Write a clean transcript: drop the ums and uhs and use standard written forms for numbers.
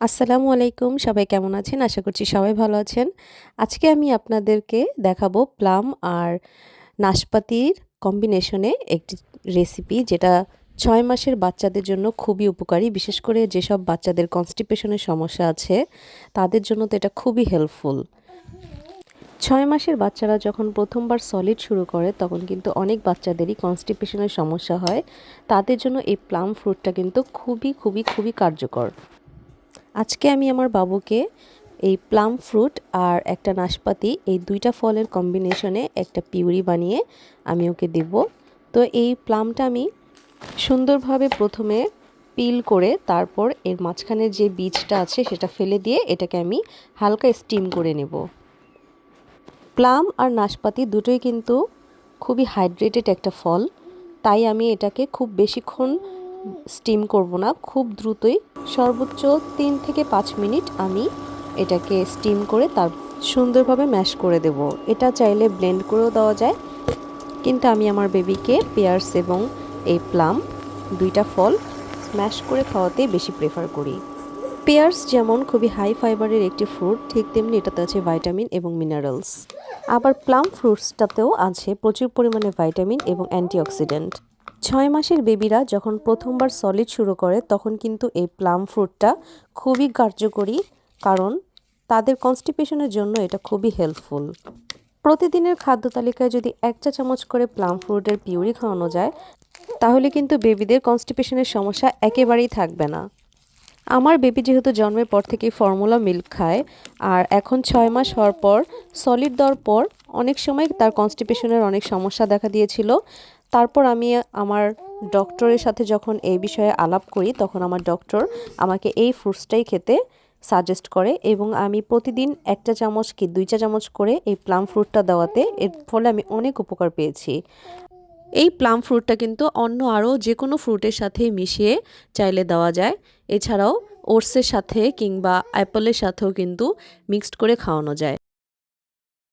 আসসালামু আলাইকুম, সবাই কেমন আছেন? আশা করছি সবাই ভালো আছেন। আজকে আমি আপনাদেরকে দেখাবো প্লাম আর নাশপাতির কম্বিনেশনে একটি রেসিপি, যেটা ৬ মাসের বাচ্চাদের জন্য খুবই উপকারী। বিশেষ করে যেসব বাচ্চাদের কনস্টিপেশনের সমস্যা আছে তাদের জন্য তো এটা খুবই হেল্পফুল। ৬ মাসের বাচ্চারা যখন প্রথমবার সলিড শুরু করে তখন কিন্তু অনেক বাচ্চাদেরই কনস্টিপেশনের সমস্যা হয়। তাদের জন্য এই প্লাম ফ্রুটটা কিন্তু খুবই কার্যকর। আজকে আমি আমার বাবুকে এই প্লাম ফ্রুট আর একটা নাশপাতি, এই দুইটা ফলের কম্বিনেশনে একটা পিউরি বানিয়ে আমি ওকে দেব। তো এই প্লামটা আমি সুন্দরভাবে প্রথমে পিল করে তারপর এর মাঝখানে যে বীজটা আছে সেটা ফেলে দিয়ে এটাকে আমি হালকা স্টিম করে নেব। প্লাম আর নাশপাতি দুটোই কিন্তু খুবই হাইড্রেটেড একটা ফল, তাই আমি এটাকে খুব বেশিক্ষণ স্টিম করব না, খুব দ্রুতই সর্বোচ্চ ৩ থেকে ৫ মিনিট আমি এটাকে স্টিম করে তার সুন্দরভাবে ম্যাশ করে দেব। এটা চাইলে ব্লেন্ড করেও দেওয়া যায়, কিন্তু আমি আমার বেবিকে পেয়ার্স এবং এই প্লাম দুইটা ফল স্ম্যাশ করে খাওয়াতেই বেশি প্রেফার করি। পেয়ার্স যেমন খুবই হাই ফাইবারের একটি ফ্রুট, ঠিক তেমনি এটাতে আছে ভাইটামিন এবং মিনারেলস। আবার প্লাম ফ্রুটসটাতেও আছে প্রচুর পরিমাণে ভাইটামিন এবং অ্যান্টিঅক্সিডেন্ট। ৬ মাসের বেবিরা যখন প্রথমবার সলিড শুরু করে তখন কিন্তু এই প্লাম ফ্রুটটা খুবই কার্যকরী, কারণ তাদের কনস্টিপেশনের জন্য এটা খুবই হেল্পফুল। প্রতিদিনের খাদ্য তালিকায় যদি ১ চা চামচ করে প্লাম ফ্রুটের পিউরি খাওয়ানো যায় তাহলে কিন্তু বেবিদের কনস্টিপেশনের সমস্যা একেবারেই থাকবে না। আমার বেবি যেহেতু জন্মের পর থেকেই ফর্মুলা মিল্ক খায়, আর এখন ৬ মাস হওয়ার পর সলিড দেওয়ার পর অনেক সময় তার কনস্টিপেশনের অনেক সমস্যা দেখা দিয়েছিল। তারপর আমি আমার ডক্টরের সাথে যখন এই বিষয়ে আলাপ করি তখন আমার ডক্টর আমাকে এই ফ্রুটসটাই খেতে সাজেস্ট করে, এবং আমি প্রতিদিন ১ চা চামচ কি ২ চা চামচ করে এই প্লাম ফ্রুটটা দেওয়াতে এর ফলে আমি অনেক উপকার পেয়েছি। এই প্লাম ফ্রুটটা কিন্তু অন্য আরও যে কোনো ফ্রুটের সাথেই মিশিয়ে চাইলে দেওয়া যায়। এছাড়াও ওটসের সাথে কিংবা অ্যাপলের সাথেও কিন্তু মিক্সড করে খাওয়ানো যায়।